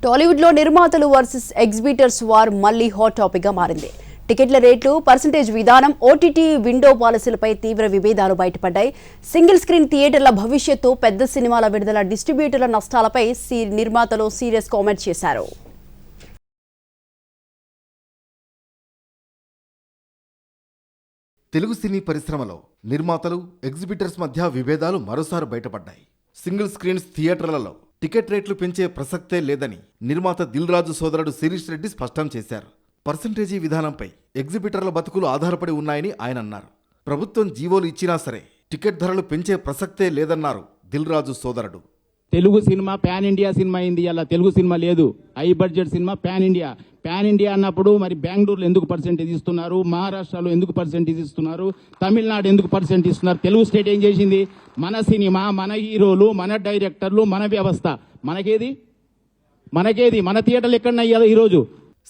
టాలీవుడ్లో నిర్మాతలు versus exhibitors war మళ్లీ హాట్ టాపిక్గా మారింది. టికెట్ల రేట్లు, పర్సెంటేజ్ విధానం, ఓటీటీ విండో పాలసీలపై తీవ్ర విభేదాలు బయటపడ్డాయి. సింగిల్ స్క్రీన్ థియేటర్ల భవిష్యత్తు, పెద్ద సినిమాల విడుదల, డిస్ట్రిబ్యూటర్ల నష్టాలపై నిర్మాతలు సీరియస్ కామెంట్ చేశారు. తెలుగు సినీ పరిశ్రమలో నిర్మాతలు, ఎగ్జిబిటర్స్ మధ్య విభేదాలు మరోసారి బయటపడ్డాయి. సింగిల్ స్క్రీన్స్ థియేటర్లలో టికెట్ రేట్లు పెంచే ప్రసక్తే లేదని నిర్మాత దిల్ రాజు సోదరుడు శిరీష్ రెడ్డి స్పష్టం చేశారు. పర్సెంటేజీ విధానంపై ఎగ్జిబిటర్ల బతుకులు ఆధారపడి ఉన్నాయని ఆయన అన్నారు. ప్రభుత్వం జీవోలు ఇచ్చినా సరే టికెట్ ధరలు పెంచే ప్రసక్తే లేదన్నారు దిల్ రాజు సోదరుడు. Telugu cinema pan India cinema అయింది. అలా తెలుగు సినిమా లేదు, high budget cinema pan India. Pan India అన్నప్పుడు మరి బెంగళూరులో ఎందుకు పర్సెంటేజ్ ఇస్తున్నారు, మహారాష్ట్రలో ఎందుకు పర్సెంటేజ్ ఇస్తున్నారు, తమిళనాడు ఎందుకు పర్సెంట్ ఇస్తున్నారు? తెలుగు స్టేట్ ఏం చేసింది? మన సినిమా, మన హీరోలు, మన డైరెక్టర్లు, మన వ్యవస్థ. మనకేది మన థియేటర్లు ఎక్కడన్నా ఈరోజు?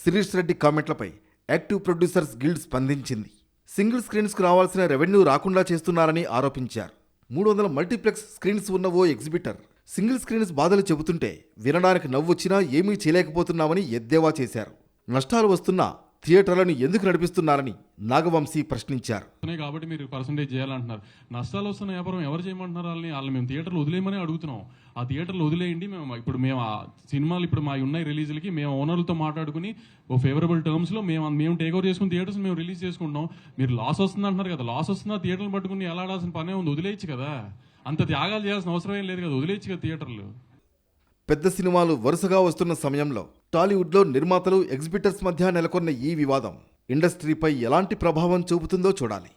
శిరీష్ రెడ్డి కామెంట్లపై యాక్టివ్ ప్రొడ్యూసర్స్ గిల్డ్ స్పందించింది. సింగిల్ స్క్రీన్స్కు రావాల్సిన రెవెన్యూ రాకుండా చేస్తున్నారని ఆరోపించారు. 300 మల్టీప్లెక్స్ స్క్రీన్స్ ఉన్న ఓ ఎగ్జిబిటర్ సింగిల్ స్క్రీన్స్ బాధలు చెబుతుంటే వినడానికి నవ్వొచ్చినా ఏమీ చేయలేకపోతున్నామని ఎద్దేవా చేశారు. నష్టాలు వస్తున్నా థియేటర్లను ఎందుకు నడిపిస్తున్నారని నాగవంశీ ప్రశ్నించారు. కాబట్టి మీరు పర్సెంటేజ్ చేయాలంటున్నారు. నష్టాలు వస్తున్న వ్యాపారం ఎవరు చేయమంటున్నారు? వాళ్ళు మేము థియేటర్లు వదిలేయమని అడుగుతున్నాం. ఆ థియేటర్లు వదిలేయండి. మేము ఆ సినిమాలు ఇప్పుడు మా ఉన్నాయి రిలీజులకి మేము ఓనర్లతో మాట్లాడుకుని ఓ ఫేవరబుల్ టర్మ్స్లో మేము టేక్ ఓవర్ చేసుకుని థియేటర్స్ మేము రిలీజ్ చేసుకుంటాం. మీరు లాస్ వస్తుంది అంటున్నారు కదా, లాస్ వస్తున్నా థియేటర్లు పట్టుకుని ఎలా ఆడాల్సిన పనే ఉంది? వదిలేయచ్చు కదా, అంత త్యాగాలు చేయాల్సిన అవసరం ఏం లేదు కదా, వదిలేయచ్చు కదా థియేటర్లు. పెద్ద సినిమాలు వరుసగా వస్తున్న సమయంలో టాలీవుడ్లో నిర్మాతలు, ఎగ్జిబిటర్స్ మధ్య నెలకొన్న ఈ వివాదం ఇండస్ట్రీపై ఎలాంటి ప్రభావం చూపుతుందో చూడాలి.